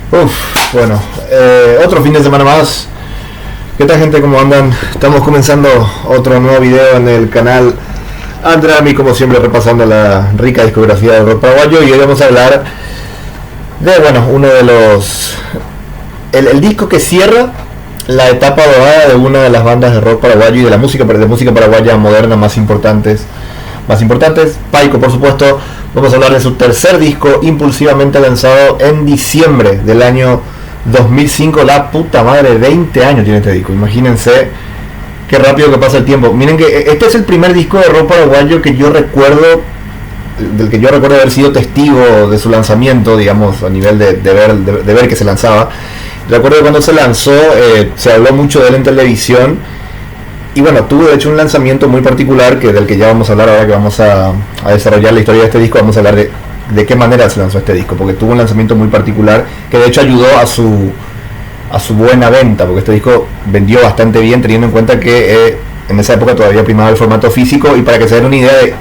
Bueno, otro fin de semana más. ¿Qué tal, gente? ¿Cómo andan? Estamos comenzando otro nuevo video en el canal Andrami, como siempre repasando la rica discografía del rock paraguayo, y hoy vamos a hablar de, bueno, uno de los... el disco que cierra la etapa dorada de una de las bandas de rock paraguayo y de la música paraguaya moderna más importantes, Paico, por supuesto. Vamos a hablar de su tercer disco, impulsivamente lanzado en diciembre del año 2005. La puta madre, 20 años tiene este disco, imagínense qué rápido que pasa el tiempo. Miren que este es el primer disco de rock paraguayo que yo recuerdo, del que yo recuerdo haber sido testigo de su lanzamiento, digamos, a nivel de ver que se lanzaba. Recuerdo que cuando se lanzó, se habló mucho de él en televisión. Y bueno, tuvo de hecho un lanzamiento muy particular, que del que ya vamos a hablar ahora que vamos a desarrollar la historia de este disco. Vamos a hablar de qué manera se lanzó este disco, porque tuvo un lanzamiento muy particular que de hecho ayudó a su buena venta, porque este disco vendió bastante bien, teniendo en cuenta que en esa época todavía primaba el formato físico. Y para que se den una idea de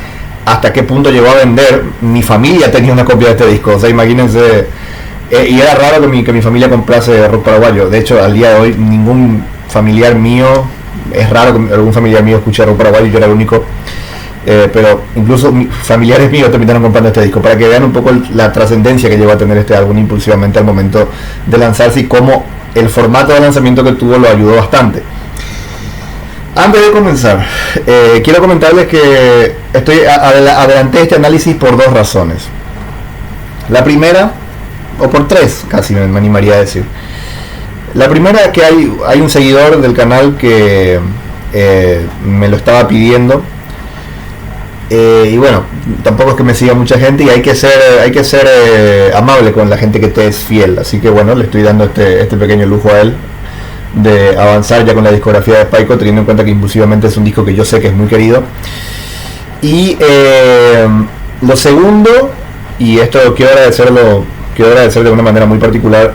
hasta qué punto llegó a vender, mi familia tenía una copia de este disco. O sea, imagínense, y era raro que mi familia comprase rock paraguayo. De hecho, al día de hoy ningún familiar mío, es raro que algún familiar mío escuche rock paraguayo, yo era el único, pero incluso familiares míos terminaron comprando este disco, para que vean un poco la trascendencia que llegó a tener este álbum impulsivamente al momento de lanzarse, y cómo el formato de lanzamiento que tuvo lo ayudó bastante. Antes de comenzar, quiero comentarles que adelanté este análisis por dos razones. La primera, o por tres casi me animaría a decir. La primera es que hay un seguidor del canal que me lo estaba pidiendo, y bueno, tampoco es que me siga mucha gente, y hay que ser amable con la gente que te es fiel. Así que bueno, le estoy dando este pequeño lujo a él de avanzar ya con la discografía de Paico, teniendo en cuenta que impulsivamente es un disco que yo sé que es muy querido. Y lo segundo, y esto quiero agradecer de una manera muy particular,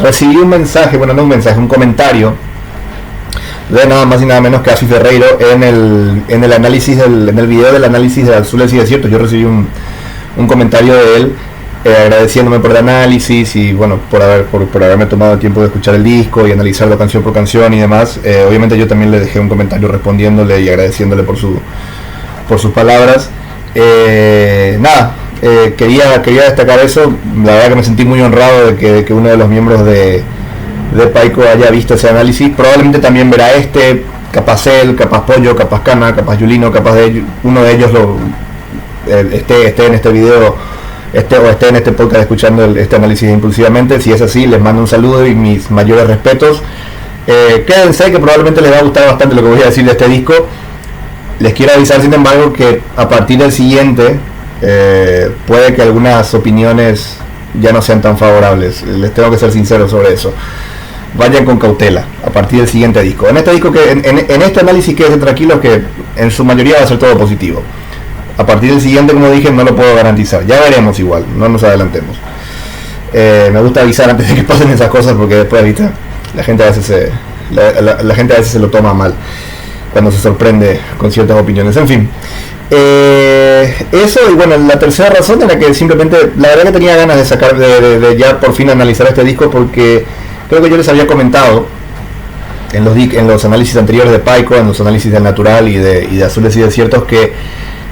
recibí un mensaje, bueno, no un mensaje, un comentario de nada más y nada menos que Afi Ferreiro en el análisis en el video del análisis de Azules y Desiertos. Yo recibí un comentario de él, agradeciéndome por el análisis y bueno, por haberme tomado el tiempo de escuchar el disco y analizarlo canción por canción y demás. Obviamente yo también le dejé un comentario respondiéndole y agradeciéndole por sus palabras. Quería destacar eso. La verdad que me sentí muy honrado de que uno de los miembros de Paico haya visto ese análisis. Probablemente también verá capaz él, capaz Pollo, capaz Cana, capaz Yulino, capaz uno de ellos esté en este video, o esté en este podcast escuchando este análisis impulsivamente. Si es así, les mando un saludo y mis mayores respetos. Quédense, que probablemente les va a gustar bastante lo que voy a decir de este disco. Les quiero avisar, sin embargo, que a partir del siguiente puede que algunas opiniones ya no sean tan favorables. Les tengo que ser sincero sobre eso. Vayan con cautela a partir del siguiente disco. En este disco, en este análisis, quédense tranquilos que en su mayoría va a ser todo positivo. A partir del siguiente, como dije, no lo puedo garantizar. Ya veremos, igual, no nos adelantemos. Me gusta avisar antes de que pasen esas cosas, porque después, ¿viste? La gente a veces se lo toma mal cuando se sorprende con ciertas opiniones. En fin, eso. Y bueno, la tercera razón era que simplemente, la verdad que tenía ganas de sacar, de ya por fin analizar este disco, porque creo que yo les había comentado en los análisis anteriores de Paico, en los análisis del Natural y de Azules y Desiertos, que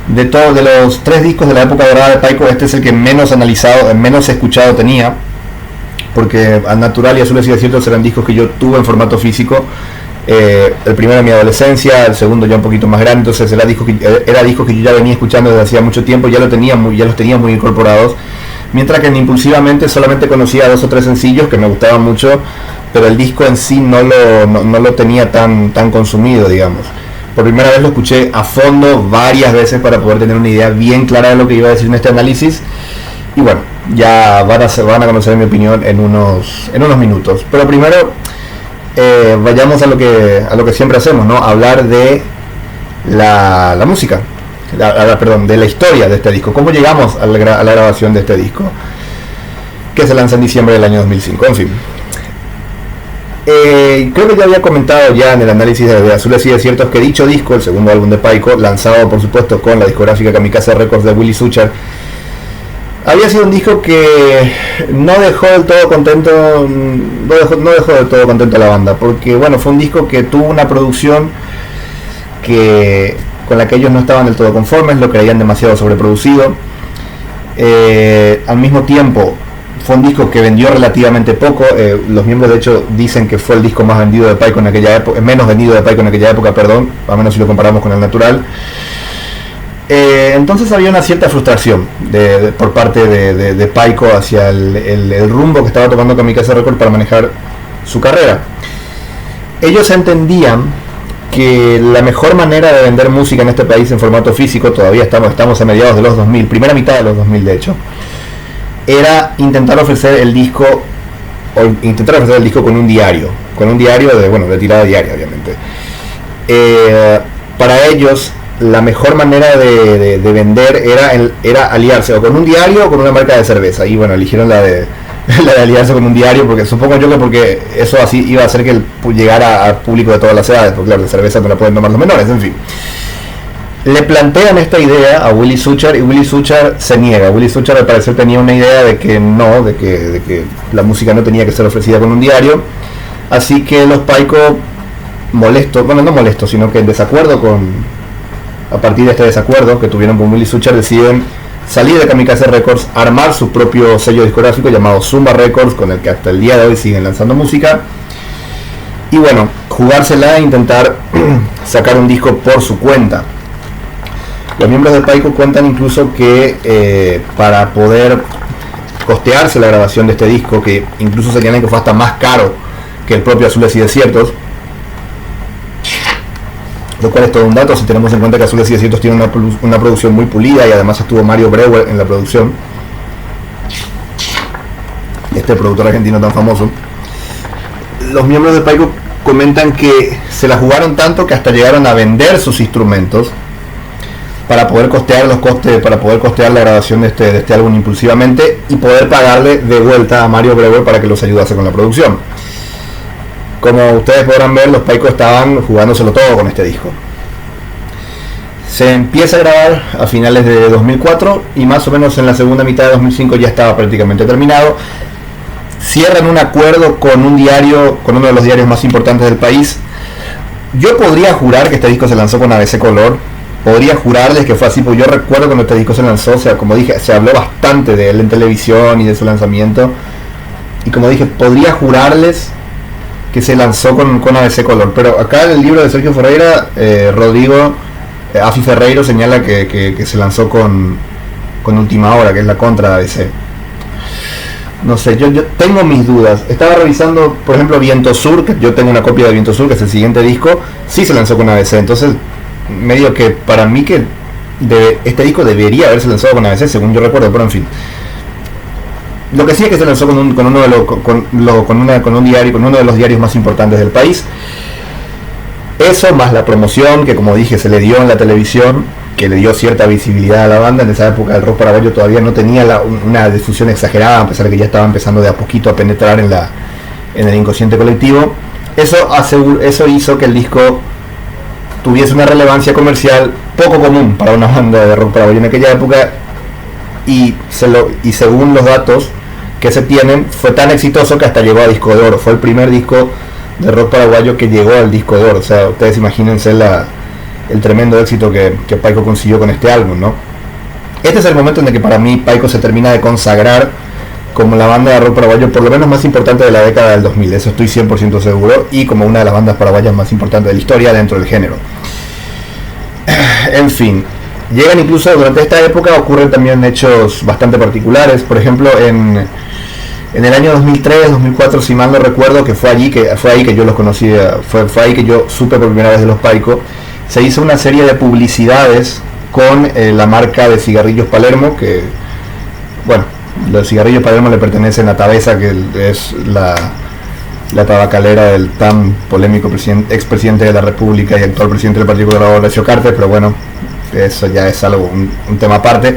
de los tres discos de la época dorada de Paico, este es el que menos analizado, menos escuchado tenía, porque al Natural y Azules y Desiertos eran discos que yo tuve en formato físico. El primero en mi adolescencia, el segundo ya un poquito más grande, entonces era discos que yo ya venía escuchando desde hacía mucho tiempo, ya los tenía muy incorporados, mientras que en Impulsivamente solamente conocía 2 o 3 sencillos que me gustaban mucho, pero el disco en sí no lo tenía tan consumido, digamos. Por primera vez lo escuché a fondo varias veces para poder tener una idea bien clara de lo que iba a decir en este análisis, y bueno, ya van a conocer mi opinión en unos minutos. Pero primero, vayamos a lo que siempre hacemos, ¿no? Hablar de la música, de la historia de este disco. ¿Cómo llegamos a la grabación de este disco, que se lanza en diciembre del año 2005? En fin, creo que ya había comentado ya en el análisis de Azules y Desiertos que dicho disco, el segundo álbum de Paico, lanzado por supuesto con la discográfica Kamikaze Records de Willy Suchar, Había sido un disco que no dejó del todo contento, no dejó del todo contento a la banda, porque bueno, fue un disco que tuvo una producción con la que ellos no estaban del todo conformes, lo creían demasiado sobreproducido. Al mismo tiempo fue un disco que vendió relativamente poco. Los miembros de hecho dicen que fue el disco más vendido de Paico en aquella época, menos vendido de Paico en aquella época, perdón, al menos si lo comparamos con el Natural. Entonces había una cierta frustración por parte de Paico hacia el rumbo que estaba tomando Kamikaze Records para manejar su carrera. Ellos entendían que la mejor manera de vender música en este país en formato físico, todavía estamos a mediados de los 2000, primera mitad de los 2000 de hecho, era intentar ofrecer el disco con un diario de tirada diaria, obviamente. Para ellos la mejor manera de vender era aliarse o con un diario o con una marca de cerveza, y bueno, eligieron la de aliarse con un diario, porque supongo yo que porque eso así iba a hacer que llegara al público de todas las edades, porque claro, la cerveza no la pueden tomar los menores, en fin. Le plantean esta idea a Willy Suchard y Willy Suchard se niega. Willy Suchard al parecer tenía una idea de que no, de que la música no tenía que ser ofrecida con un diario, así que los Paico, no molestos, sino que en desacuerdo a partir de este desacuerdo que tuvieron con Willy Suchard, deciden salir de Kamikaze Records, armar su propio sello discográfico llamado Zumba Records, con el que hasta el día de hoy siguen lanzando música, y bueno, jugársela e intentar sacar un disco por su cuenta. Los miembros de Paico cuentan incluso que para poder costearse la grabación de este disco, que incluso señalan que fue hasta más caro que el propio Azules y Desiertos, lo cual es todo un dato si tenemos en cuenta que Azules y Desiertos tiene una producción muy pulida, y además estuvo Mario Breuer en la producción, este productor argentino tan famoso. Los miembros de Paico comentan que se la jugaron tanto que hasta llegaron a vender sus instrumentos para poder costear los costes, para poder costear la grabación de este álbum impulsivamente y poder pagarle de vuelta a Mario Breuer para que los ayudase con la producción. Como ustedes podrán ver, los Paico estaban jugándoselo todo con este disco. Se empieza a grabar a finales de 2004 y más o menos en la segunda mitad de 2005 ya estaba prácticamente terminado. Cierran un acuerdo con un diario, con uno de los diarios más importantes del país. Yo podría jurar que este disco se lanzó con ABC Color. Podría jurarles que fue así, porque yo recuerdo cuando este disco se lanzó, o sea, como dije, se habló bastante de él en televisión y de su lanzamiento. Y como dije, podría jurarles que se lanzó con ABC Color. Pero acá en el libro de Sergio Ferreira, Rodrigo Afi Ferreiro señala que se lanzó con Última Hora, que es la contra de ABC. No sé, yo tengo mis dudas. Estaba revisando, por ejemplo, Viento Sur, que yo tengo una copia de Viento Sur, que es el siguiente disco, sí se lanzó con ABC. Entonces, medio que para mí que este disco debería haberse lanzado con ABC, según yo recuerdo, pero en fin. Lo que sí es que se lanzó con uno de los diarios más importantes del país. Eso más la promoción que, como dije, se le dio en la televisión, que le dio cierta visibilidad a la banda. En esa época el rock paraguayo todavía no tenía una difusión exagerada, a pesar de que ya estaba empezando de a poquito a penetrar en el inconsciente colectivo. Eso hizo que el disco tuviese una relevancia comercial poco común para una banda de rock paraguayo en aquella época, y según los datos que se tienen, fue tan exitoso que hasta llegó a disco de oro. Fue el primer disco de rock paraguayo que llegó al disco de oro. O sea, ustedes imagínense el tremendo éxito que Paico consiguió con este álbum, ¿no? Este es el momento en el que para mí Paico se termina de consagrar como la banda de rock paraguayo por lo menos más importante de la década del 2000, eso estoy 100% seguro, y como una de las bandas paraguayas más importantes de la historia dentro del género. En fin, llegan incluso durante esta época, ocurren también hechos bastante particulares. Por ejemplo, en el año 2003, 2004, si mal no recuerdo, que fue ahí que yo los conocí, fue ahí que yo supe por primera vez de los Paico. Se hizo una serie de publicidades con la marca de cigarrillos Palermo, que, bueno, los cigarrillos Palermo le pertenecen a Tabesa, que es la tabacalera del tan polémico expresidente de la República y actual presidente del Partido Colorado, Horacio Cartes, pero bueno, eso ya es algo, un tema aparte.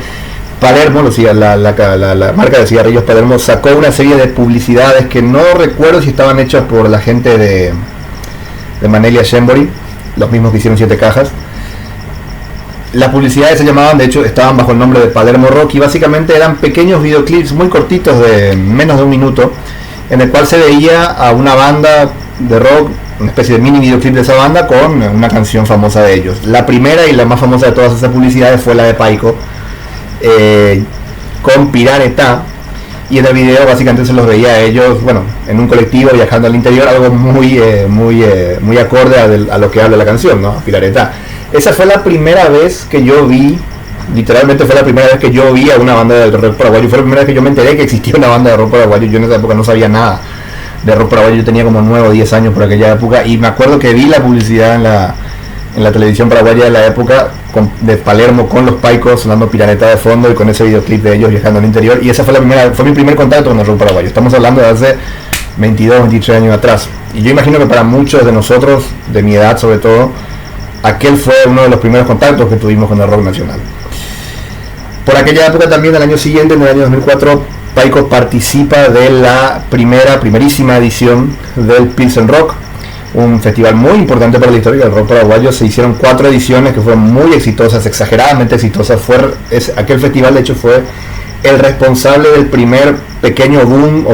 Palermo, la marca de cigarrillos Palermo sacó una serie de publicidades que no recuerdo si estaban hechas por la gente de Manelia Shembori, los mismos que hicieron 7 cajas, Las publicidades se llamaban, de hecho, estaban bajo el nombre de Palermo Rock y básicamente eran pequeños videoclips muy cortitos de menos de un minuto, en el cual se veía a una banda de rock, una especie de mini videoclip de esa banda con una canción famosa de ellos. La primera y la más famosa de todas esas publicidades fue la de Paico, con Piranetá, y en el video básicamente se los veía a ellos, bueno, en un colectivo viajando al interior, algo muy acorde a lo que habla la canción, ¿no? Piranetá. Esa fue la primera vez que yo vi, literalmente fue la primera vez que yo vi a una banda de rock paraguayo, fue la primera vez que yo me enteré que existía una banda de rock paraguayo. Yo en esa época no sabía nada de rock paraguayo, yo tenía como 9 o 10 años por aquella época, y me acuerdo que vi la publicidad en la televisión paraguaya de la época de Palermo con los Paicos sonando Piranetá de fondo y con ese videoclip de ellos viajando al interior, y esa fue mi primer contacto con el rock paraguayo. Estamos hablando de hace 22, 23 años atrás, y yo imagino que para muchos de nosotros, de mi edad sobre todo, aquel fue uno de los primeros contactos que tuvimos con el rock nacional. Por aquella época también, el año siguiente, en el año 2004, Paico participa de la primerísima edición del Pilsen Rock, un festival muy importante para la historia del rock paraguayo. Se hicieron 4 ediciones que fueron muy exitosas, exageradamente exitosas. Aquel festival de hecho fue el responsable del primer pequeño boom,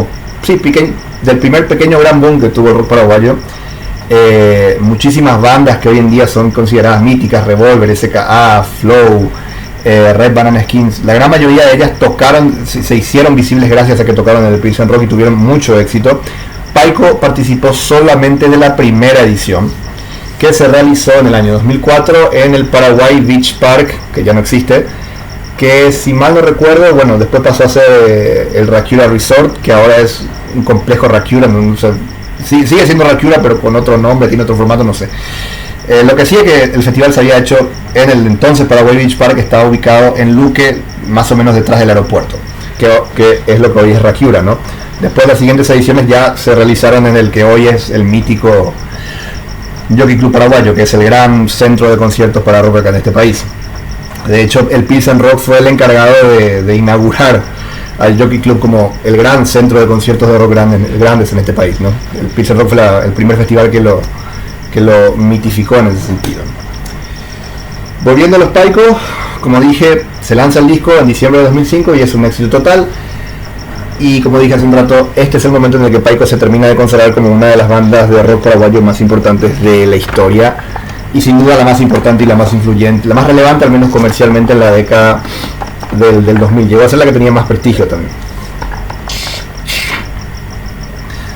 del primer pequeño gran boom que tuvo el rock paraguayo. Muchísimas bandas que hoy en día son consideradas míticas, Revolver, SKA, Flow, Red Banana Skins, la gran mayoría de ellas se hicieron visibles gracias a que tocaron en el Pilsen Rock y tuvieron mucho éxito. Paico participó solamente de la primera edición, que se realizó en el año 2004 en el Paraguay Beach Park, que ya no existe, que si mal no recuerdo, bueno, después pasó a ser el Racura Resort, que ahora es un complejo Racura, no sé, sigue siendo Racura pero con otro nombre, tiene otro formato, no sé. Lo que sí es que el festival se había hecho en el entonces Paraguay Beach Park, que estaba ubicado en Luque, más o menos detrás del aeropuerto, que es lo que hoy es Racura, ¿no? Después las siguientes ediciones ya se realizaron en el que hoy es el mítico Jockey Club Paraguayo, que es el gran centro de conciertos para rock acá en este país. De hecho, el Pilsen Rock fue el encargado de inaugurar al Jockey Club como el gran centro de conciertos de rock grandes en este país, ¿no? El Pilsen Rock fue el primer festival que lo mitificó en ese sentido. Volviendo a los Paico, como dije, se lanza el disco en diciembre de 2005 y es un éxito total. Y como dije hace un rato, este es el momento en el que Paico se termina de considerar como una de las bandas de rock paraguayo más importantes de la historia, y sin duda la más importante y la más influyente, la más relevante al menos comercialmente en la década del 2000. Llegó a ser la que tenía más prestigio también.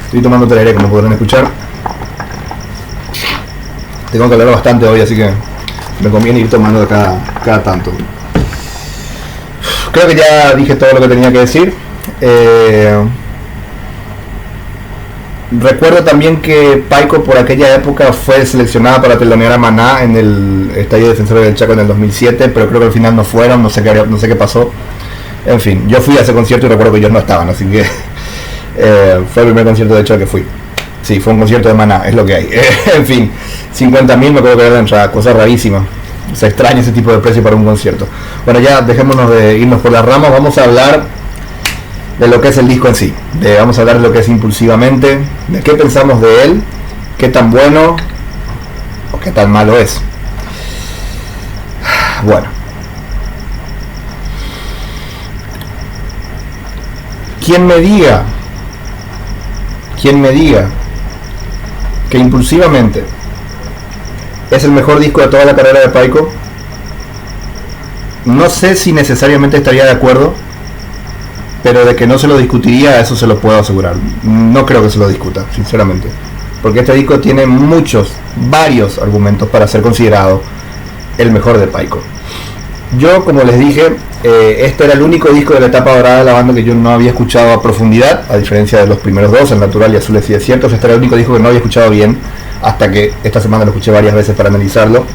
Estoy tomando tereré, como podrán escuchar. Tengo que hablar bastante hoy, así que me conviene ir tomando cada tanto. Creo que ya dije todo lo que tenía que decir. Recuerdo también que Paico por aquella época fue seleccionada para telonear a Maná en el Estadio Defensores del Chaco en el 2007, pero creo que al final no fueron, no sé qué pasó. En fin, yo fui a ese concierto y recuerdo que ellos no estaban, así que fue el primer concierto de hecho al que fui. Sí, fue un concierto de Maná, es lo que hay. En fin, 50.000 me acuerdo que era la entrada, cosa rarísima. Se extraña ese tipo de precio para un concierto. Bueno, ya dejémonos de irnos por las ramas, vamos a hablar de lo que es el disco en sí. Vamos a hablar de lo que es Impulsivamente, de qué pensamos de él, qué tan bueno o qué tan malo es. Bueno, quien me diga que Impulsivamente es el mejor disco de toda la carrera de Paico, no sé si necesariamente estaría de acuerdo, pero de que no se lo discutiría, eso se lo puedo asegurar. No creo que se lo discuta, sinceramente, porque este disco tiene varios argumentos para ser considerado el mejor de Paico. Yo, como les dije, este era el único disco de la etapa dorada de la banda que yo no había escuchado a profundidad, a diferencia de los primeros dos, El Natural y Azules y Desiertos. Este era el único disco que no había escuchado bien, hasta que esta semana lo escuché varias veces para analizarlo.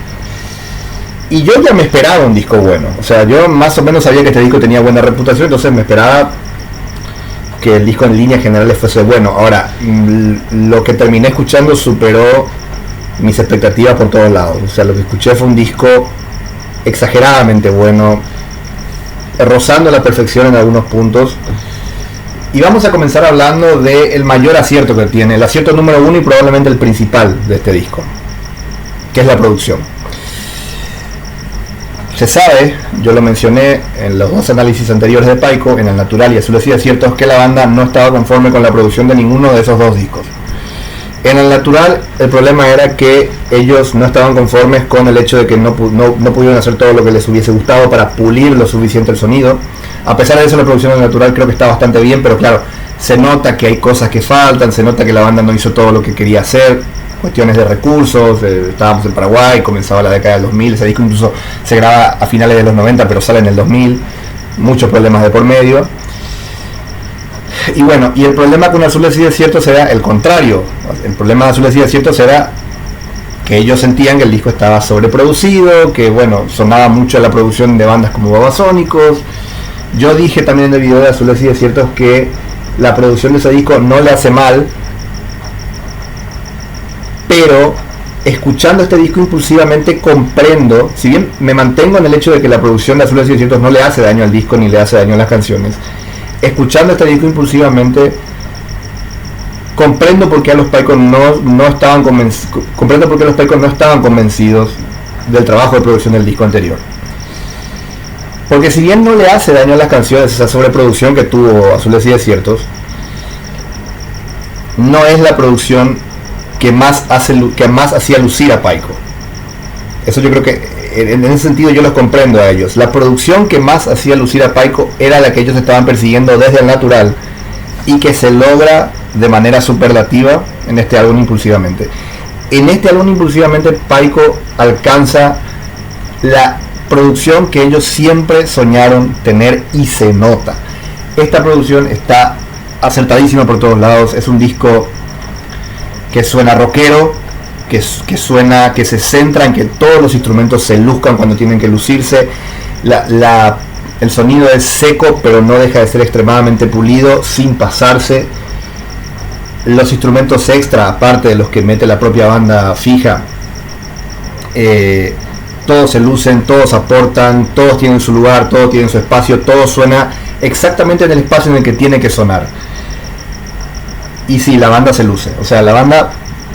Y yo ya me esperaba un disco bueno, o sea, yo más o menos sabía que este disco tenía buena reputación, entonces me esperaba que el disco en líneas generales fuese bueno. Ahora, lo que terminé escuchando superó mis expectativas por todos lados. O sea, lo que escuché fue un disco exageradamente bueno, rozando la perfección en algunos puntos. Y vamos a comenzar hablando del mayor acierto que tiene, el acierto número 1 y probablemente el principal de este disco, que es la producción. Se sabe, yo lo mencioné en los dos análisis anteriores de Paico, en el Natural y Azules y Desiertos, que la banda no estaba conforme con la producción de ninguno de esos dos discos. En el Natural el problema era que ellos no estaban conformes con el hecho de que no pudieron hacer todo lo que les hubiese gustado para pulir lo suficiente el sonido. A pesar de eso, la producción del Natural creo que está bastante bien, pero claro, se nota que hay cosas que faltan, se nota que la banda no hizo todo lo que quería hacer, cuestiones de recursos. Estábamos en Paraguay, comenzaba la década del 2000, ese disco incluso se graba a finales de los 90 pero sale en el 2000, muchos problemas de por medio. Y bueno, y el problema con Azules y Desiertos era el contrario. El problema de Azules y Desiertos era que ellos sentían que el disco estaba sobreproducido, que bueno, sonaba mucho la producción de bandas como Babasónicos. Yo dije también en el video de Azules y Desiertos que la producción de ese disco no le hace mal, pero escuchando este disco impulsivamente comprendo, si bien me mantengo en el hecho de que la producción de Azules y Desiertos no le hace daño al disco ni le hace daño a las canciones, escuchando este disco impulsivamente comprendo por qué a los Paico no estaban convencidos del trabajo de producción del disco anterior. Porque si bien no le hace daño a las canciones esa sobreproducción que tuvo Azules y Desiertos, no es la producción que más hacía lucir a Paico. Eso yo creo que en ese sentido yo los comprendo a ellos. La producción que más hacía lucir a Paico era la que ellos estaban persiguiendo desde el Natural y que se logra de manera superlativa en este álbum Impulsivamente. En este álbum Impulsivamente Paico alcanza la producción que ellos siempre soñaron tener y se nota. Esta producción está acertadísima por todos lados. Es un disco que suena rockero, que se centra en que todos los instrumentos se luzcan cuando tienen que lucirse. El sonido es seco, pero no deja de ser extremadamente pulido, sin pasarse. Los instrumentos extra, aparte de los que mete la propia banda fija, todos se lucen, todos aportan, todos tienen su lugar, todos tienen su espacio, todo suena exactamente en el espacio en el que tiene que sonar. Y sí, la banda se luce, o sea, la banda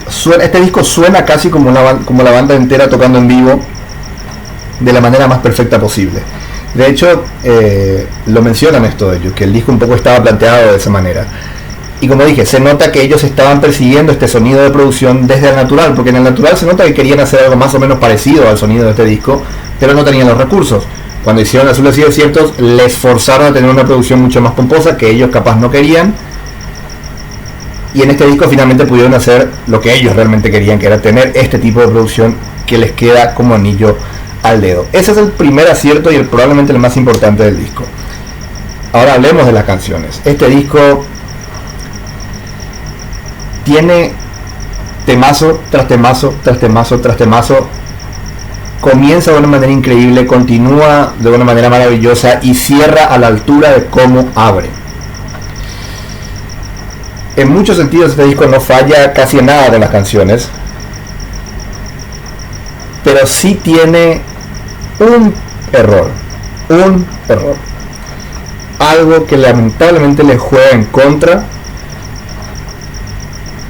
suena, este disco suena casi como la banda entera tocando en vivo de la manera más perfecta posible. De hecho, lo mencionan esto de ellos, que el disco un poco estaba planteado de esa manera. Y como dije, se nota que ellos estaban persiguiendo este sonido de producción desde el Natural, porque en el Natural se nota que querían hacer algo más o menos parecido al sonido de este disco, pero no tenían los recursos. Cuando hicieron Azules y Desiertos, les forzaron a tener una producción mucho más pomposa que ellos capaz no querían. Y en este disco finalmente pudieron hacer lo que ellos realmente querían, que era tener este tipo de producción que les queda como anillo al dedo. Ese es el primer acierto y probablemente el más importante del disco. Ahora hablemos de las canciones. Este disco tiene temazo tras temazo, tras temazo, tras temazo. Comienza de una manera increíble, continúa de una manera maravillosa y cierra a la altura de cómo abre. En muchos sentidos este disco no falla casi en nada de las canciones, pero sí tiene un error, algo que lamentablemente le juega en contra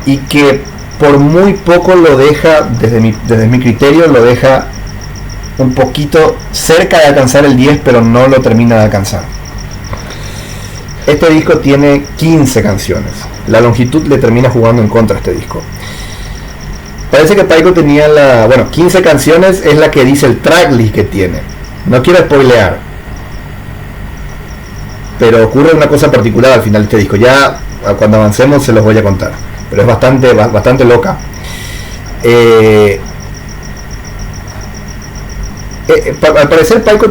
y que por muy poco lo deja, desde mi criterio, lo deja un poquito cerca de alcanzar el 10, pero no lo termina de alcanzar. Este disco tiene 15 canciones. La longitud le termina jugando en contra a este disco. Parece que Paico tenía 15 canciones es la que dice el tracklist que tiene. No quiero spoilear, pero ocurre una cosa particular al final de este disco. Ya cuando avancemos se los voy a contar, pero es bastante loca. Al parecer Paico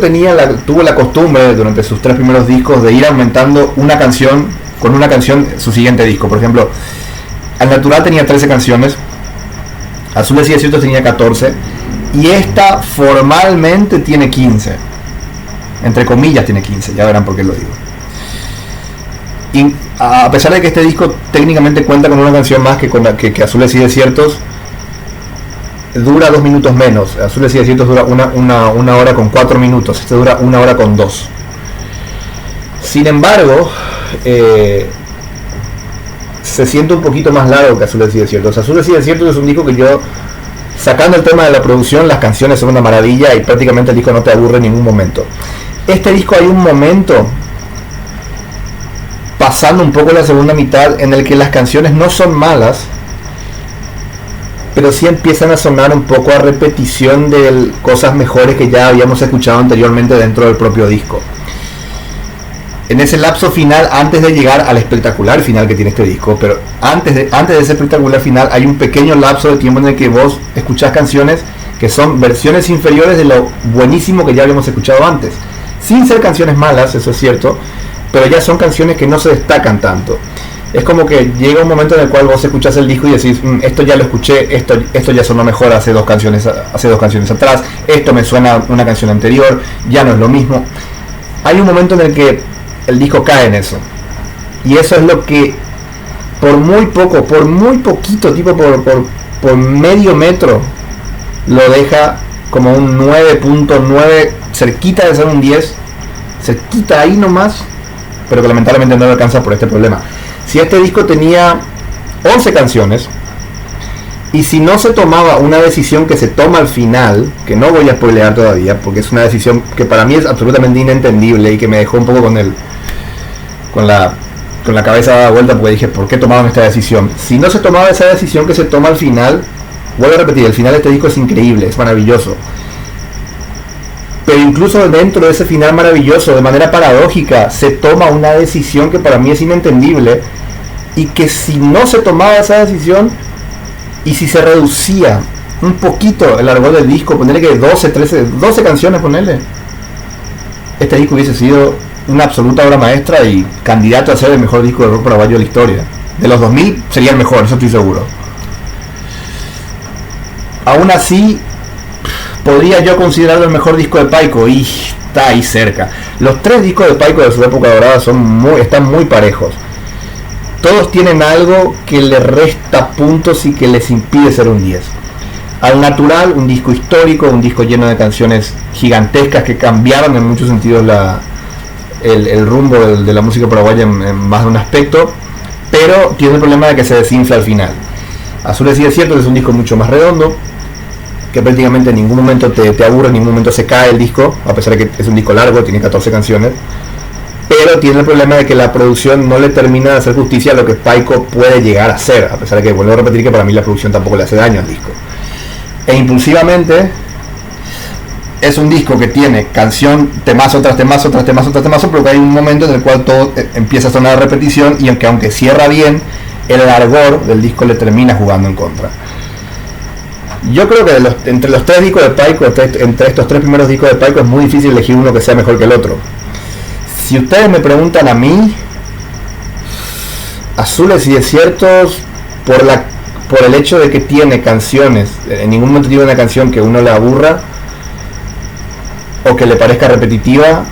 tuvo la costumbre durante sus 3 primeros discos de ir aumentando una canción con una canción su siguiente disco. Por ejemplo, Al Natural tenía 13 canciones, Azules y Desiertos tenía 14 y esta formalmente tiene 15, entre comillas tiene 15, ya verán por qué lo digo. Y a pesar de que este disco técnicamente cuenta con una canción más que Azules y Desiertos, dura 2 minutos menos. Azules y Desiertos dura una hora con 4 minutos, este dura 1 hora con 2. Sin embargo, se siente un poquito más largo que Azules y Desiertos. Azules y Desiertos es un disco que yo Sacando el tema de la producción, las canciones son una maravilla y prácticamente el disco no te aburre en ningún momento. Este disco hay un momento, pasando un poco la segunda mitad, en el que las canciones no son malas, pero sí empiezan a sonar un poco a repetición de cosas mejores que ya habíamos escuchado anteriormente dentro del propio disco. En ese lapso final, antes de llegar al espectacular final que tiene este disco, pero antes de ese espectacular final hay un pequeño lapso de tiempo en el que vos escuchás canciones que son versiones inferiores de lo buenísimo que ya habíamos escuchado antes, sin ser canciones malas, eso es cierto, pero ya son canciones que no se destacan tanto. Es como que llega un momento en el cual vos escuchás el disco y decís, esto ya lo escuché, esto ya sonó mejor hace dos canciones atrás, esto me suena a una canción anterior, ya no es lo mismo. Hay un momento en el que el disco cae en eso, y eso es lo que por muy poquito, tipo por medio metro, lo deja como un 9.9, cerquita de ser un 10, cerquita ahí nomás, pero que lamentablemente no lo alcanza por este problema. Si este disco tenía 11 canciones, y si no se tomaba una decisión que se toma al final, que no voy a spoilear todavía, porque es una decisión que para mí es absolutamente inentendible y que me dejó un poco con la cabeza dada vuelta, porque dije, ¿por qué tomaron esta decisión? Si no se tomaba esa decisión que se toma al final, vuelvo a repetir, el final de este disco es increíble, es maravilloso. Pero incluso dentro de ese final maravilloso, de manera paradójica, se toma una decisión que para mí es inentendible, y que si no se tomaba esa decisión, y si se reducía un poquito el largo del disco, ponerle que 12 canciones, ponerle, este disco hubiese sido una absoluta obra maestra y candidato a ser el mejor disco de rock paraguayo de la historia. De los 2000 sería el mejor, eso estoy seguro. Aún así, podría yo considerarlo el mejor disco de Paico, y está ahí cerca. Los tres discos de Paico de su época dorada están muy parejos. Todos tienen algo que le resta puntos y que les impide ser un 10. Al Natural, un disco histórico, un disco lleno de canciones gigantescas que cambiaron en muchos sentidos el rumbo de la música paraguaya en más de un aspecto, pero tiene el problema de que se desinfla al final. Azules sí es cierto que es un disco mucho más redondo, que prácticamente en ningún momento te aburre, en ningún momento se cae el disco, a pesar de que es un disco largo, tiene 14 canciones, pero tiene el problema de que la producción no le termina de hacer justicia a lo que Paico puede llegar a hacer, a pesar de que, vuelvo a repetir, que para mí la producción tampoco le hace daño al disco. E Impulsivamente es un disco que tiene canción, temazo tras temazo, tras temazo, tras temazo, pero que hay un momento en el cual todo empieza a sonar a repetición, y aunque cierra bien, el largor del disco le termina jugando en contra. Yo creo que entre los tres discos de Paico, entre estos tres primeros discos de Paico, es muy difícil elegir uno que sea mejor que el otro. Si ustedes me preguntan a mí, Azules y Desiertos, por el hecho de que tiene canciones, en ningún momento tiene una canción que uno le aburra o que le parezca repetitiva,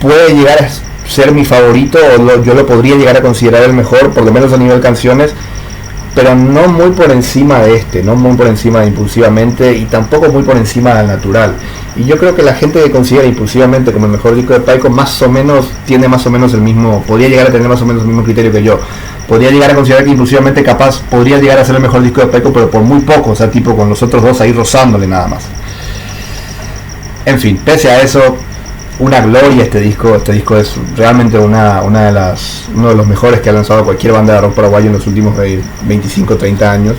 puede llegar a ser mi favorito, o yo lo podría llegar a considerar el mejor, por lo menos a nivel canciones, pero no muy por encima de no muy por encima de Impulsivamente, y tampoco muy por encima del Natural. Y yo creo que la gente que considera Impulsivamente como el mejor disco de Paico tiene más o menos el mismo, podría llegar a tener más o menos el mismo criterio que yo. Podría llegar a considerar que Impulsivamente capaz podría llegar a ser el mejor disco de Paico, pero por muy poco, o sea, tipo con los otros dos ahí rozándole nada más. En fin, pese a eso, una gloria este disco es realmente uno de los mejores que ha lanzado cualquier banda de rock paraguayo en los últimos 25-30 años.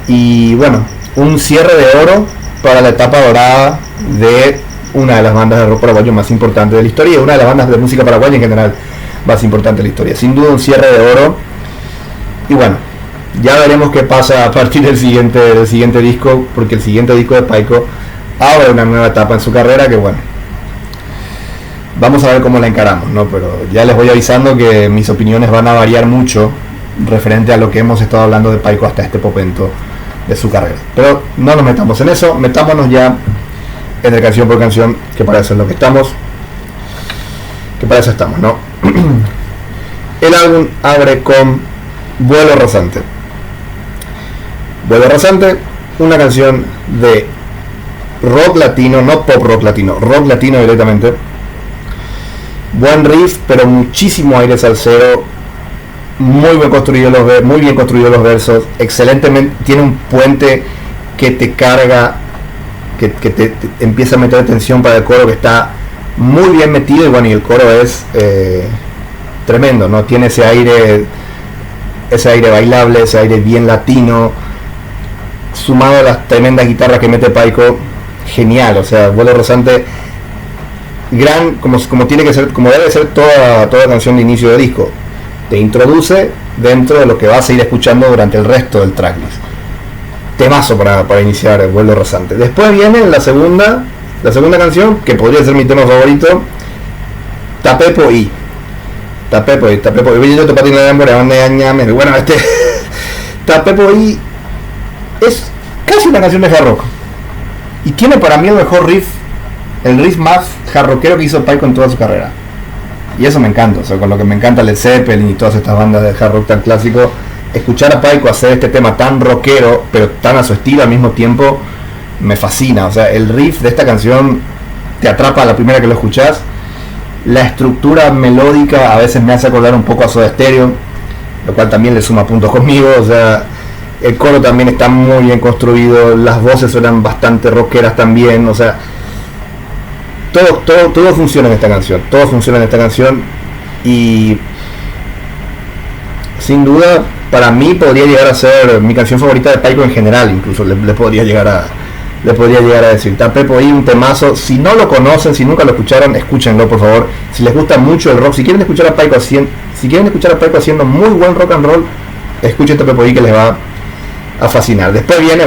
Y bueno, un cierre de oro para la etapa dorada de una de las bandas de rock paraguayo más importantes de la historia, y una de las bandas de música paraguaya en general más importante de la historia. Sin duda un cierre de oro. Y bueno, ya veremos qué pasa a partir del siguiente disco, porque el siguiente disco de Paico abre una nueva etapa en su carrera que, bueno, vamos a ver cómo la encaramos, ¿no? Pero ya les voy avisando que mis opiniones van a variar mucho referente a lo que hemos estado hablando de Paico hasta este momento de su carrera. Pero no nos metamos en eso, metámonos ya entre canción por canción, que para eso es lo que estamos. Que para eso estamos, ¿no? El álbum abre con Vuelo Rasante. Vuelo Rasante, una canción de rock latino, no pop rock latino directamente. Buen riff, pero muchísimo aire salsero, muy bien construidos los versos, excelentemente, tiene un puente que te carga, que te empieza a meter atención para el coro, que está muy bien metido, y bueno, y el coro es tremendo, ¿no? Tiene ese aire bailable, ese aire bien latino, sumado a las tremendas guitarras que mete Paico, genial. O sea, Vuelo Rasante, gran, como tiene que ser, como debe ser toda canción de inicio de disco, te introduce dentro de lo que vas a ir escuchando durante el resto del tracklist. Temazo para iniciar el Vuelo Rasante. Después viene la segunda canción, que podría ser mi tema favorito, Tapepo I. Tapepo I, yo te patino de hambre, bueno, Tapepo I es casi una canción de hard rock, y tiene para mí el mejor riff, el riff más hard rockero que hizo Paico en toda su carrera, y eso me encanta. O sea, con lo que me encanta Led Zeppelin y todas estas bandas de hard rock tan clásico, escuchar a Paico hacer este tema tan rockero pero tan a su estilo al mismo tiempo me fascina. O sea, el riff de esta canción te atrapa a la primera que lo escuchás. La estructura melódica a veces me hace acordar un poco a Soda Stereo, lo cual también le suma puntos conmigo. O sea, el coro también está muy bien construido, las voces suenan bastante rockeras también. O sea, todo funciona en esta canción, y sin duda para mí podría llegar a ser mi canción favorita de Paico en general. Incluso le podría llegar a decir. Tapepo I, un temazo. Si no lo conocen, si nunca lo escucharon, escúchenlo por favor. Si les gusta mucho el rock, si quieren escuchar a Paico haciendo muy buen rock and roll, escuchen Tapepo I, que les va a fascinar. Después viene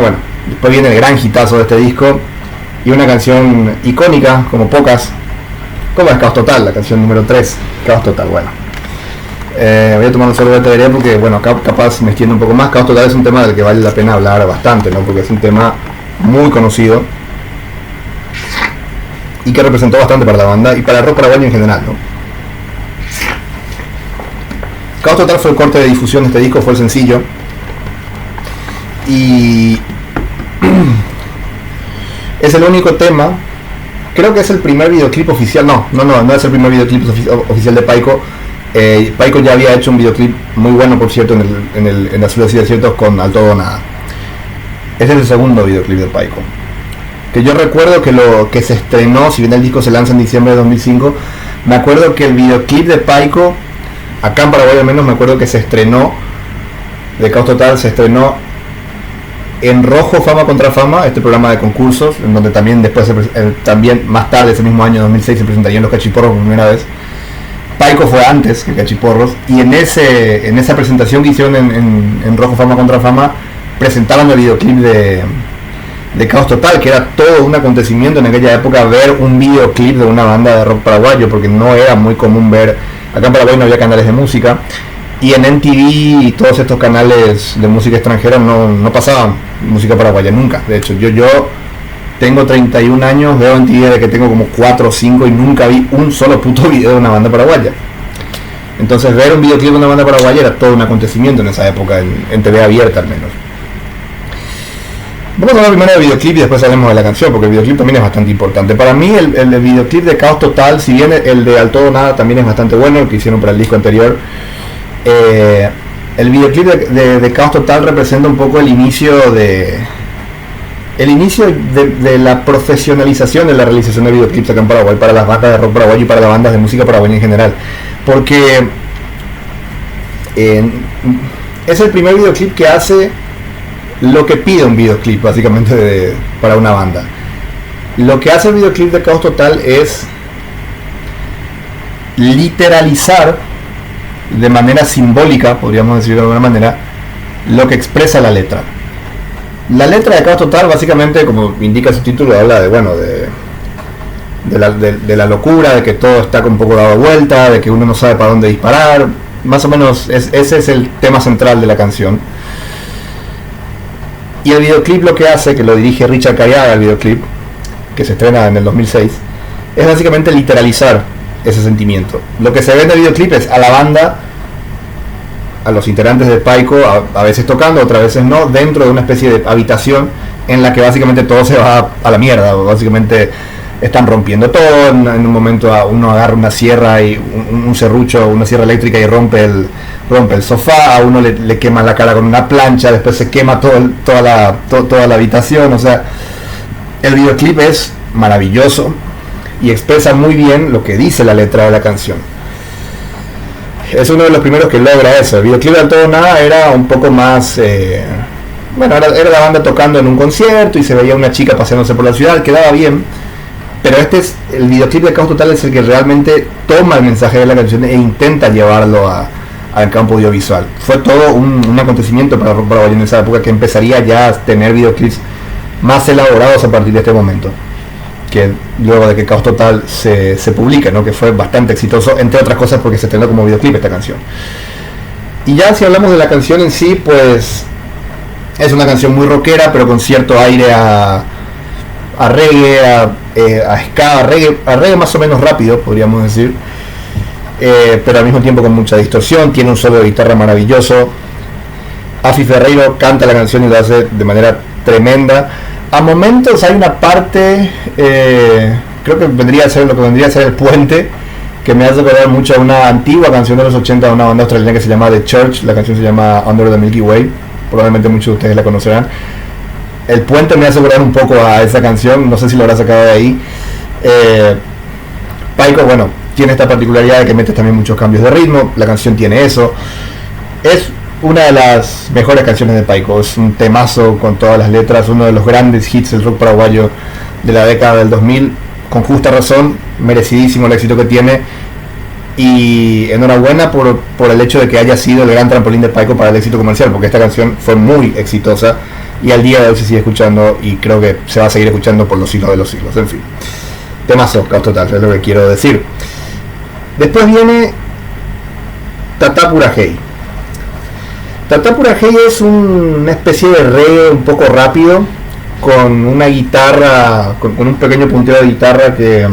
el gran hitazo de este disco, y una canción icónica como pocas, como es Caos Total, la canción número 3, Caos Total. Bueno, voy a tomar un sorbo de teoría porque, bueno, capaz me extiendo un poco más. Caos Total es un tema del que vale la pena hablar bastante, ¿no? Porque es un tema muy conocido y que representó bastante para la banda y para el rock paraguayo en general, ¿no? Caos Total fue el corte de difusión de este disco, fue el sencillo, y es el único tema, creo que es el primer videoclip oficial, no es el primer videoclip oficial de Paico. Paico ya había hecho un videoclip muy bueno, por cierto, en Azul y Desiertos, con Al Todo o Nada. Ese es el segundo videoclip de Paico, que yo recuerdo que lo que se estrenó, si bien el disco se lanza en diciembre de 2005, me acuerdo que el videoclip de Paico, acá en Paraguay al menos, me acuerdo que se estrenó, de Caos Total, se estrenó en Rojo Fama contra Fama, este programa de concursos, en donde también después, también más tarde, ese mismo año 2006, se presentarían los Cachiporros por primera vez. Paico fue antes que Cachiporros, y en esa presentación que hicieron en Rojo Fama contra Fama, presentaban el videoclip de Caos Total, que era todo un acontecimiento en aquella época ver un videoclip de una banda de rock paraguayo, porque no era muy común ver, acá en Paraguay no había canales de música, y en MTV y todos estos canales de música extranjera no pasaban música paraguaya nunca. De hecho, yo tengo 31 años, veo MTV desde que tengo como 4 o 5 y nunca vi un solo puto video de una banda paraguaya. Entonces ver un videoclip de una banda paraguaya era todo un acontecimiento en esa época, en TV abierta al menos. Vamos a hablar primero del videoclip y después hablemos de la canción, porque el videoclip también es bastante importante. Para mí el videoclip de Caos Total, si bien el de Al Todo o Nada también es bastante bueno, el que hicieron para el disco anterior, el videoclip de Caos Total representa un poco el inicio de la profesionalización de la realización de videoclips acá en Paraguay, para las bandas de rock paraguayo y para las bandas de música paraguaya en general, porque es el primer videoclip que hace lo que pide un videoclip básicamente para una banda. Lo que hace el videoclip de Caos Total es literalizar de manera simbólica, podríamos decirlo de alguna manera, lo que expresa la letra. La letra de Caos Total, básicamente, como indica su título, habla de la locura, de que todo está un poco dado vuelta, de que uno no sabe para dónde disparar. Más o menos ese es el tema central de la canción. Y el videoclip lo que hace, que lo dirige Richard Cariaga, el videoclip, que se estrena en el 2006, es básicamente literalizar ese sentimiento. Lo que se ve en el videoclip es a la banda, a los integrantes de Paico, a veces tocando, otras veces no, dentro de una especie de habitación en la que básicamente todo se va a la mierda. Básicamente están rompiendo todo. En un momento uno agarra una sierra y un serrucho, una sierra eléctrica y rompe el sofá, a uno le quema la cara con una plancha, después se quema toda la habitación. O sea, el videoclip es maravilloso y expresa muy bien lo que dice la letra de la canción. Es uno de los primeros que logra eso. El videoclip Al Todo Nada era un poco más... era la banda tocando en un concierto y se veía una chica paseándose por la ciudad, quedaba bien. Pero el videoclip de Caos Total es el que realmente toma el mensaje de la canción e intenta llevarlo al campo audiovisual. Fue todo un acontecimiento para Rock Paraguayo en esa época, que empezaría ya a tener videoclips más elaborados a partir de este momento, que luego de que Caos Total se publica, ¿no? Que fue bastante exitoso, entre otras cosas porque se estrenó como videoclip esta canción. Y ya si hablamos de la canción en sí, pues es una canción muy rockera, pero con cierto aire a reggae, a ska, a reggae más o menos rápido, podríamos decir, pero al mismo tiempo con mucha distorsión. Tiene un solo de guitarra maravilloso. Afi Ferreiro canta la canción y lo hace de manera tremenda. A momentos hay una parte, creo que vendría a ser lo que vendría a ser el puente, que me hace recordar mucho a una antigua canción de los 80 de una banda australiana que se llama The Church. La canción se llama Under the Milky Way, probablemente muchos de ustedes la conocerán. El puente me hace recordar un poco a esa canción, no sé si lo habrá sacado de ahí. Paiko, bueno, tiene esta particularidad de que mete también muchos cambios de ritmo. La canción tiene eso. Es una de las mejores canciones de Paiko, es un temazo con todas las letras, uno de los grandes hits del rock paraguayo de la década del 2000, con justa razón, merecidísimo el éxito que tiene, y enhorabuena por el hecho de que haya sido el gran trampolín de Paiko para el éxito comercial, porque esta canción fue muy exitosa y al día de hoy se sigue escuchando y creo que se va a seguir escuchando por los siglos de los siglos. En fin, temazo, Caos Total, es lo que quiero decir. Después viene Tata Pura Hey. Tata Pura Hey es una especie de reggae un poco rápido, con una guitarra, con un pequeño punteo de guitarra que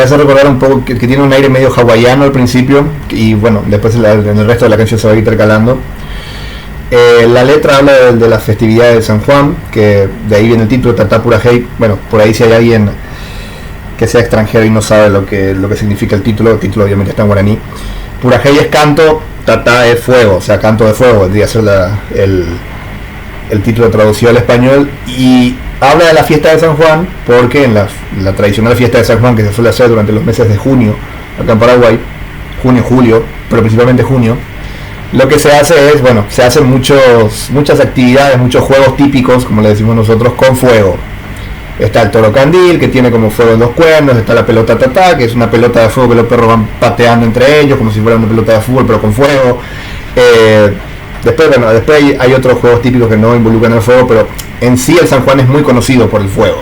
hace recordar un poco, que tiene un aire medio hawaiano al principio, y bueno, después en el resto de la canción se va intercalando. La letra habla de las festividades de San Juan, que de ahí viene el título, Tata Pura Hey. Bueno, por ahí si hay alguien que sea extranjero y no sabe lo que significa el título obviamente está en guaraní. Pura Hey es canto, Tata es fuego, o sea, canto de fuego, debería ser el título traducido al español, y habla de la fiesta de San Juan, porque en la tradicional fiesta de San Juan, que se suele hacer durante los meses de junio, acá en Paraguay, junio, julio, pero principalmente junio, lo que se hace es, bueno, se hacen muchas actividades, muchos juegos típicos, como le decimos nosotros, con fuego. Está el toro candil, que tiene como fuego en los cuernos. Está la pelota tatá, que es una pelota de fuego que los perros van pateando entre ellos, como si fuera una pelota de fútbol, pero con fuego. Después hay otros juegos típicos que no involucran el fuego, pero en sí el San Juan es muy conocido por el fuego.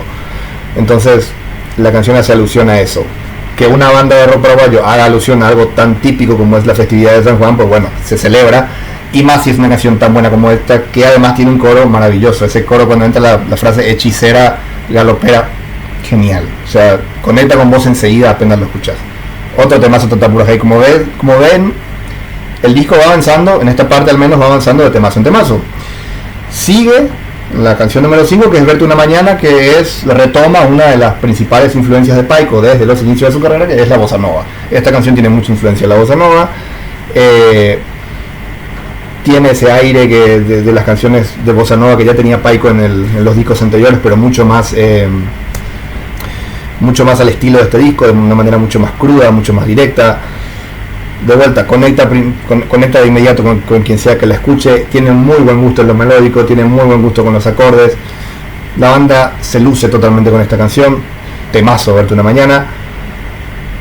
Entonces la canción hace alusión a eso. Que una banda de rock paraguayo haga alusión a algo tan típico como es la festividad de San Juan, pues bueno, se celebra. Y más si es una canción tan buena como esta, que además tiene un coro maravilloso. Ese coro, cuando entra la frase hechicera, galopera, genial. O sea, conecta con vos enseguida apenas lo escuchás. Otro temazo Tata Pura Hey. Como ven, el disco va avanzando, en esta parte al menos va avanzando de temazo en temazo. Sigue la canción número 5, que es Verte una mañana, que retoma una de las principales influencias de Paiko desde los inicios de su carrera, que es la bossa nova. Esta canción tiene mucha influencia de la bossa nova. Tiene ese aire de las canciones de bossa nova que ya tenía Paiko en los discos anteriores, pero mucho más al estilo de este disco, de una manera mucho más cruda, mucho más directa. De vuelta, conecta de inmediato con quien sea que la escuche. Tiene muy buen gusto en lo melódico, tiene muy buen gusto con los acordes. La banda se luce totalmente con esta canción. Temazo, Verte una mañana.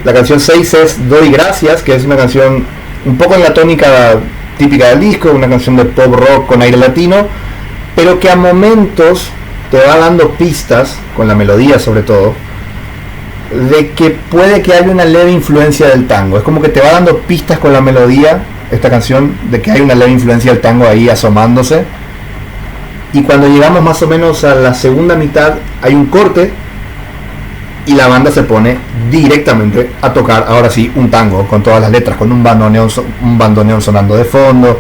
La canción 6 es Doy Gracias, que es una canción un poco en la tónica típica del disco, una canción de pop rock con aire latino, pero que a momentos te va dando pistas, con la melodía sobre todo, de que puede que haya una leve influencia del tango. Es como que te va dando pistas con la melodía, esta canción, de que hay una leve influencia del tango ahí asomándose. Y cuando llegamos más o menos a la segunda mitad, hay un corte y la banda se pone directamente a tocar, ahora sí, un tango con todas las letras, con un bandoneón sonando de fondo.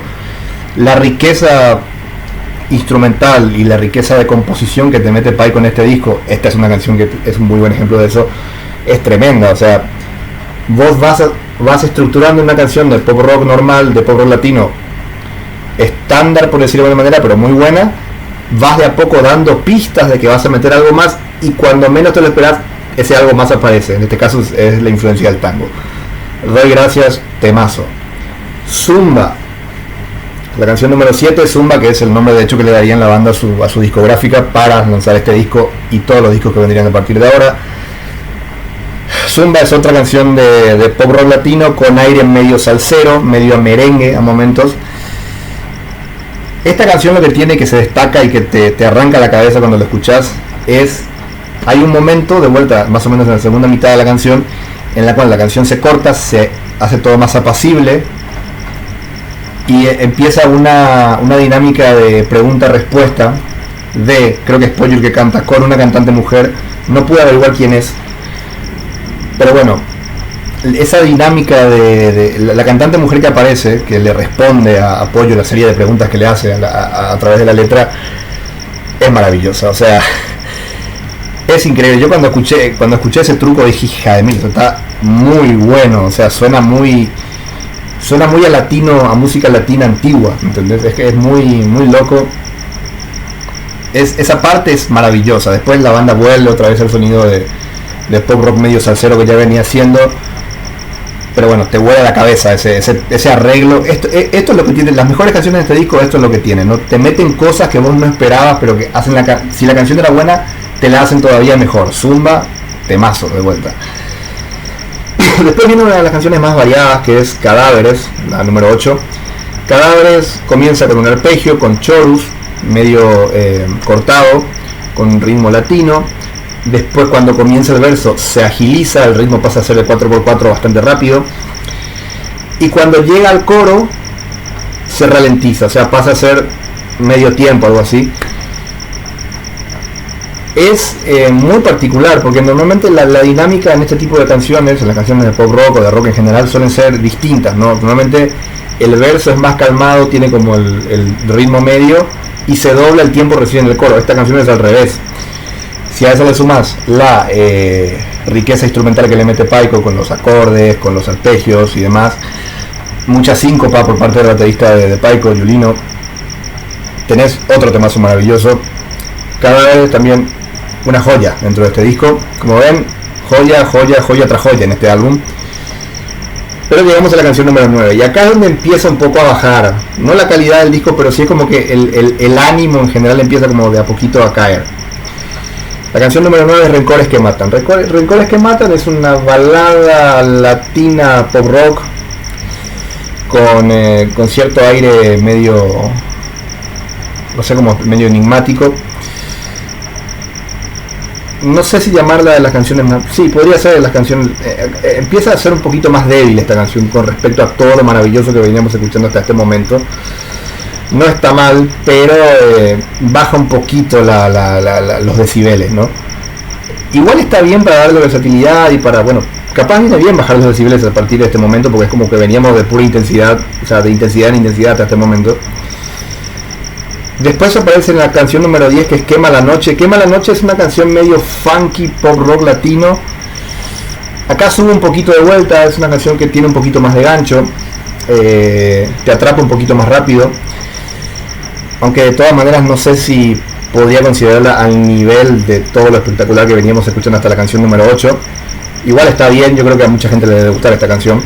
La riqueza instrumental y la riqueza de composición que te mete Pai con este disco, esta es una canción que es un muy buen ejemplo de eso, es tremenda. O sea, vos vas estructurando una canción de pop rock normal, de pop rock latino, estándar por decirlo de alguna manera, pero muy buena, vas de a poco dando pistas de que vas a meter algo más, y cuando menos te lo esperas, ese algo más aparece. En este caso es la influencia del tango. Doy gracias, temazo. Zumba, la canción número 7, Zumba, que es el nombre de hecho que le darían la banda a su discográfica para lanzar este disco y todos los discos que vendrían a partir de ahora. Zumba es otra canción de pop rock latino con aire medio salsero, medio merengue a momentos. Esta canción lo que tiene, que se destaca y que te arranca la cabeza cuando lo escuchás, es, hay un momento de vuelta más o menos en la segunda mitad de la canción en la cual la canción se corta, se hace todo más apacible y empieza una dinámica de pregunta-respuesta de, creo que es Pollo el que canta, con una cantante mujer, no pude averiguar quién es, pero bueno, esa dinámica de la cantante mujer que aparece, que le responde a Pollo la serie de preguntas que le hace a través de la letra, es maravillosa. O sea, es increíble. Yo cuando escuché ese truco dije, hija de mí, eso está muy bueno. O sea, suena muy a latino, a música latina antigua, ¿entendés? Es que es muy loco. Esa parte es maravillosa. Después la banda vuelve otra vez al sonido de pop rock medio salsero que ya venía haciendo, pero bueno, te vuela la cabeza ese arreglo. Esto es lo que tiene las mejores canciones de este disco. Esto es lo que tiene, ¿no? Te meten cosas que vos no esperabas, pero que hacen si la canción era buena, te la hacen todavía mejor. Zumba, temazo de vuelta. Después viene una de las canciones más variadas, que es Cadáveres, la número 8. Cadáveres comienza con un arpegio, con chorus medio cortado, con un ritmo latino. Después, cuando comienza el verso, se agiliza, el ritmo pasa a ser de 4x4 bastante rápido, y cuando llega al coro se ralentiza, o sea, pasa a ser medio tiempo, algo así. Es muy particular, porque normalmente la dinámica en este tipo de canciones, en las canciones de pop rock o de rock en general, suelen ser distintas, ¿no? Normalmente el verso es más calmado, tiene como el ritmo medio, y se dobla el tiempo recién en el coro. Esta canción es al revés. Si a eso le sumas la riqueza instrumental que le mete Paico con los acordes, con los arpegios y demás, mucha síncopa por parte del baterista de Paico, Giulino, tenés otro temazo maravilloso. Cada vez también una joya dentro de este disco. Como ven, joya tras joya en este álbum. Pero llegamos a la canción número 9, y acá es donde empieza un poco a bajar, no la calidad del disco, pero sí es como que el ánimo en general empieza como de a poquito a caer. La canción número 9 es Rencores que Matan. Rencores que Matan es una balada latina pop rock con cierto aire medio, no sé, como medio enigmático. No sé si llamarla de las canciones más... Sí, podría ser de las canciones... empieza a ser un poquito más débil esta canción con respecto a todo lo maravilloso que veníamos escuchando hasta este momento. No está mal, pero baja un poquito los decibeles, ¿no? Igual está bien para darle versatilidad y para, bueno, capaz viene bien bajar los decibeles a partir de este momento, porque es como que veníamos de pura intensidad, o sea, de intensidad en intensidad hasta este momento. Después aparece en la canción número 10, que es Quema la Noche. Quema la Noche es una canción medio funky, pop rock latino. Acá sube un poquito de vuelta, es una canción que tiene un poquito más de gancho, te atrapa un poquito más rápido. Aunque de todas maneras no sé si podría considerarla al nivel de todo lo espectacular que veníamos escuchando hasta la canción número 8. Igual está bien, yo creo que a mucha gente le debe gustar esta canción.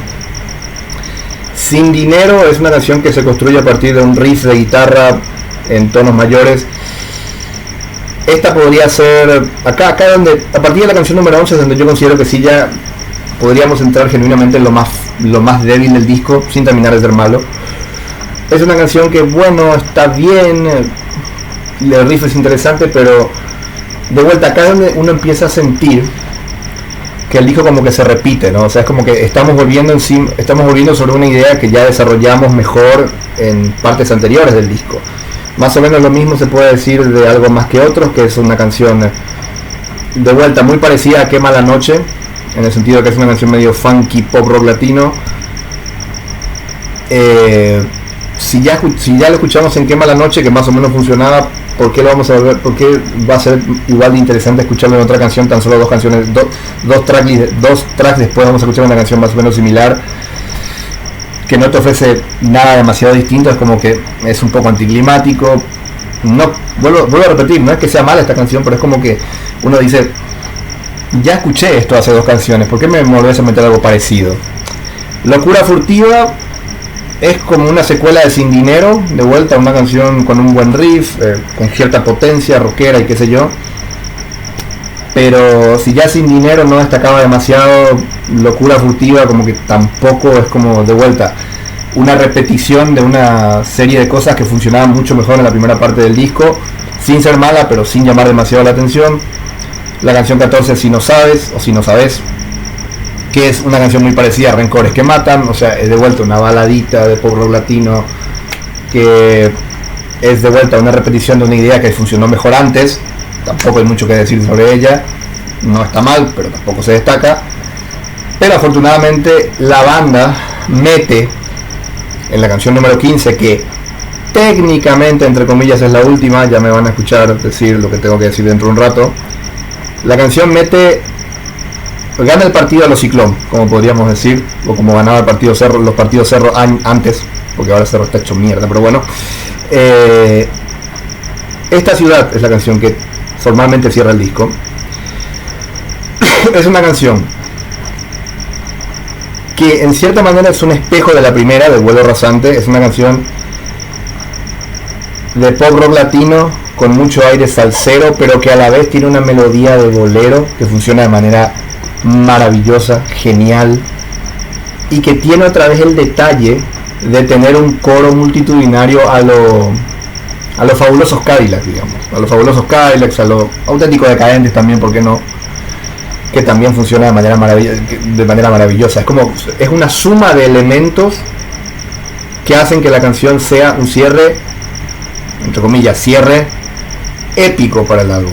Sin Dinero es una canción que se construye a partir de un riff de guitarra en tonos mayores. Esta podría ser acá donde, a partir de la canción número 11, es donde yo considero que sí ya podríamos entrar genuinamente en lo más débil del disco, sin terminar de ser malo. Es una canción que, bueno, está bien, el riff es interesante, pero de vuelta acá donde uno empieza a sentir que el disco como que se repite, ¿no? O sea, es como que estamos volviendo sobre una idea que ya desarrollamos mejor en partes anteriores del disco. Más o menos lo mismo se puede decir de Algo Más que Otros, que es una canción de vuelta muy parecida a Quema la Noche, en el sentido de que es una canción medio funky pop rock latino. si ya lo escuchamos en Quema la Noche, que más o menos funcionaba, ¿por qué lo vamos a ver? ¿Por qué va a ser igual de interesante escucharlo en otra canción? Tan solo dos canciones, dos tracks después vamos a escuchar una canción más o menos similar, que no te ofrece nada demasiado distinto, es como que es un poco anticlimático. No, vuelvo a repetir, no es que sea mala esta canción, pero es como que uno dice, ya escuché esto hace dos canciones, ¿por qué me volvés a meter algo parecido? Locura Furtiva es como una secuela de Sin Dinero, de vuelta, una canción con un buen riff, con cierta potencia rockera y qué sé yo. Pero si ya Sin Dinero no destacaba demasiado, Locura Furtiva como que tampoco, es como de vuelta una repetición de una serie de cosas que funcionaban mucho mejor en la primera parte del disco, sin ser mala, pero sin llamar demasiado la atención. La canción 14, Si No Sabes o Si No Sabes, que es una canción muy parecida a Rencores que Matan, o sea, es de vuelta una baladita de pop rock latino, que es de vuelta una repetición de una idea que funcionó mejor antes. Tampoco hay mucho que decir sobre ella, no está mal, pero tampoco se destaca. Pero afortunadamente la banda mete en la canción número 15, que técnicamente, entre comillas, es la última, ya me van a escuchar decir lo que tengo que decir dentro de un rato. La canción gana el partido a los Ciclón, como podríamos decir, o como ganaba el partido Cerro, los partidos Cerro antes, porque ahora Cerro está hecho mierda, pero bueno. Esta ciudad es la canción que formalmente cierra el disco. Es una canción que en cierta manera es un espejo de la primera, de Vuelo Rasante. Es una canción de pop rock latino con mucho aire salsero, pero que a la vez tiene una melodía de bolero que funciona de manera maravillosa, genial, y que tiene otra vez el detalle de tener un coro multitudinario a los Fabulosos Cadillacs, digamos, a los Fabulosos Cadillacs, a los Auténticos Decadentes también, ¿por qué no? Que también funciona de manera maravillosa. Es una suma de elementos que hacen que la canción sea un cierre, entre comillas, cierre épico para el álbum.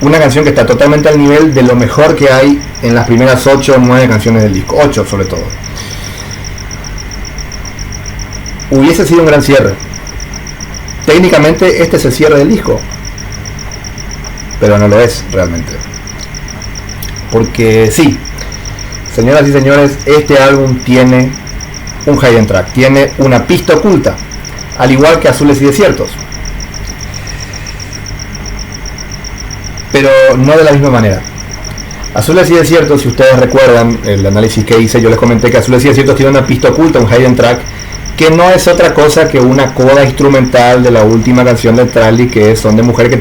Una canción que está totalmente al nivel de lo mejor que hay en las primeras 8 o 9 canciones del disco, 8 sobre todo. Hubiese sido un gran cierre. Técnicamente este es el cierre del disco, pero no lo es realmente. Porque sí, señoras y señores, este álbum tiene un hidden track, tiene una pista oculta, al igual que Azules y Desiertos, pero no de la misma manera. Azules y Desiertos, si ustedes recuerdan el análisis que hice, yo les comenté que Azules y Desiertos tiene una pista oculta, un hidden track, que no es otra cosa que una coda instrumental de la última canción de Tragedy, que es Son de Mujer, que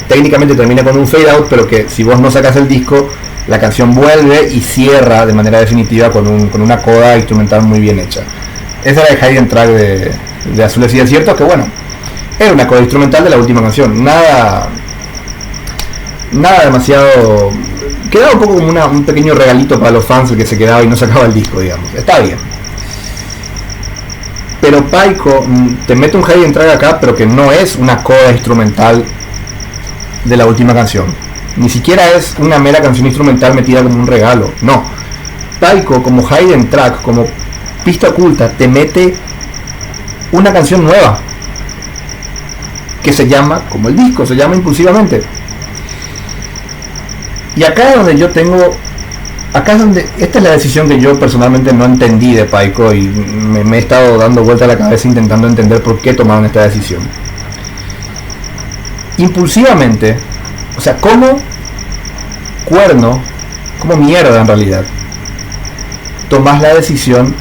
técnicamente termina con un fade out, pero que si vos no sacas el disco, la canción vuelve y cierra de manera definitiva con una coda instrumental muy bien hecha. Esa era el hidden track de Azules y Desiertos, que bueno, era una coda instrumental de la última canción, nada demasiado, quedaba un poco como un pequeño regalito para los fans, el que se quedaba y no sacaba el disco, digamos, está bien. Pero Paiko te mete un hidden track acá, pero que no es una coda instrumental de la última canción, ni siquiera es una mera canción instrumental metida como un regalo, no. Paiko, como hidden track, como pista oculta, te mete una canción nueva que se llama, como el disco, se llama Impulsivamente. Y acá es donde esta es la decisión que yo personalmente no entendí de Paiko, y me he estado dando vuelta a la cabeza intentando entender por qué tomaron esta decisión. Impulsivamente, o sea, como mierda en realidad tomas la decisión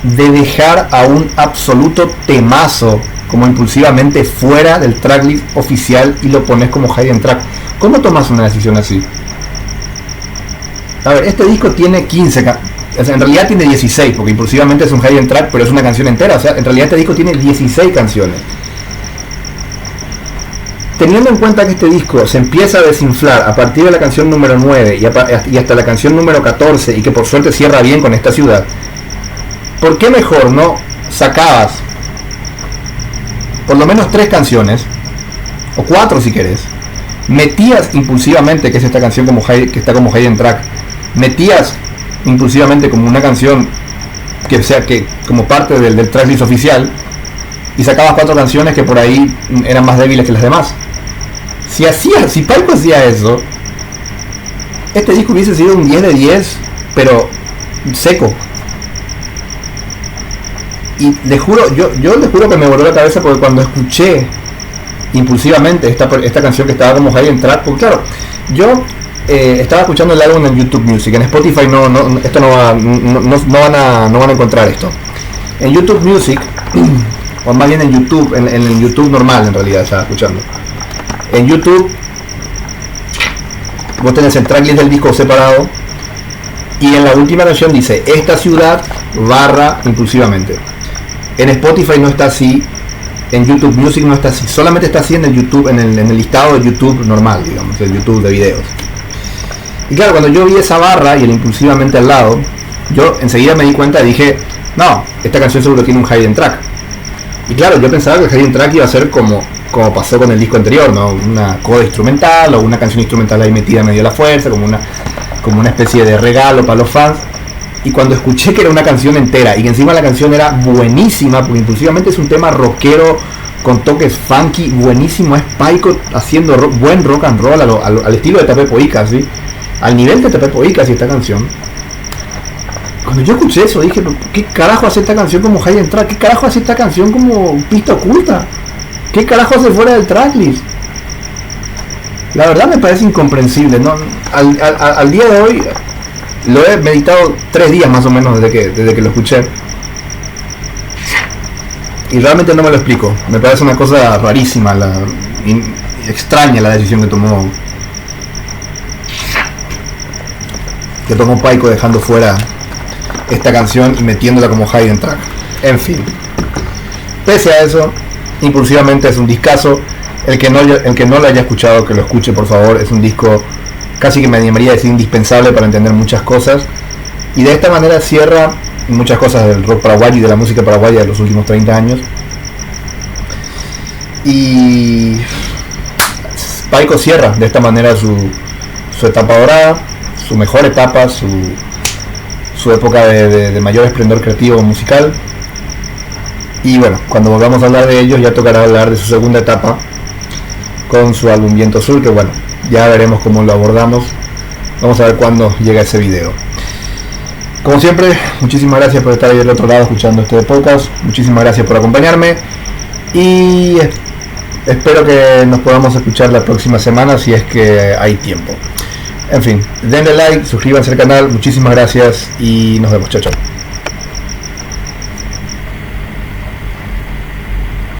de dejar a un absoluto temazo como Impulsivamente fuera del tracklist oficial y lo pones como hidden track? ¿Cómo tomas una decisión así? A ver, este disco tiene 15, o sea, en realidad tiene 16, porque Impulsivamente es un hidden track, pero es una canción entera, o sea, en realidad este disco tiene 16 canciones. Teniendo en cuenta que este disco se empieza a desinflar a partir de la canción número 9 y hasta la canción número 14, y que por suerte cierra bien con Esta Ciudad, ¿por qué mejor no sacabas por lo menos 3 canciones, o 4 si querés, metías Impulsivamente, que es esta canción que está como hidden track, metías Impulsivamente como una canción que sea que como parte del tracklist oficial, y sacabas 4 canciones que por ahí eran más débiles que las demás. Si Paiko hacía eso, este disco hubiese sido un 10 de 10, pero seco. Y le juro, yo le juro que me voló la cabeza porque cuando escuché impulsivamente esta canción que estaba como high en track, porque claro, yo estaba escuchando el álbum en YouTube Music, en Spotify no van a encontrar esto. En YouTube Music, o más bien en YouTube, en el YouTube normal en realidad estaba escuchando. En YouTube vos tenés el tracklist del disco separado y en la última canción dice esta ciudad / impulsivamente. En Spotify no está así, en YouTube Music no está así, solamente está así en el YouTube, en el listado de YouTube normal, digamos, el YouTube de videos. Y claro, cuando yo vi esa barra y el impulsivamente al lado, yo enseguida me di cuenta y dije, no, esta canción seguro tiene un hidden track. Y claro, yo pensaba que el hidden track iba a ser como pasó con el disco anterior, ¿no? Una coda instrumental o una canción instrumental ahí metida medio a la fuerza, como una especie de regalo para los fans. Y cuando escuché que era una canción entera y que encima la canción era buenísima, porque impulsivamente es un tema rockero con toques funky, buenísimo, es Paiko haciendo buen rock and roll al estilo de Tapepo Ika, ¿sí? Al nivel de Tapepo Ika, ¿sí? Esta canción. Cuando yo escuché eso dije, ¿qué carajo hace esta canción como high track? ¿Qué carajo hace esta canción como pista oculta? ¿Qué carajo hace fuera del tracklist? La verdad me parece incomprensible, ¿no? Al día de hoy lo he meditado 3 días más o menos desde que lo escuché. Y realmente no me lo explico. Me parece una cosa rarísima, extraña la decisión que tomó Paiko dejando fuera esta canción y metiéndola como hidden track. En fin. Pese a eso, impulsivamente es un discazo. El que no lo haya escuchado, que lo escuche por favor. Es un disco casi que me animaría a decir indispensable para entender muchas cosas. Y de esta manera cierra muchas cosas del rock paraguayo y de la música paraguaya de los últimos 30 años. Y Paiko cierra de esta manera su etapa dorada, su mejor etapa, su época de mayor esplendor creativo musical. Y bueno, cuando volvamos a hablar de ellos ya tocará hablar de su segunda etapa con su álbum Viento Sur, que bueno, ya veremos cómo lo abordamos. Vamos a ver cuándo llega ese video. Como siempre, muchísimas gracias por estar ahí del otro lado escuchando este podcast. Muchísimas gracias por acompañarme y espero que nos podamos escuchar la próxima semana si es que hay tiempo. En fin, denle like, suscríbanse al canal, muchísimas gracias y nos vemos, chao chao.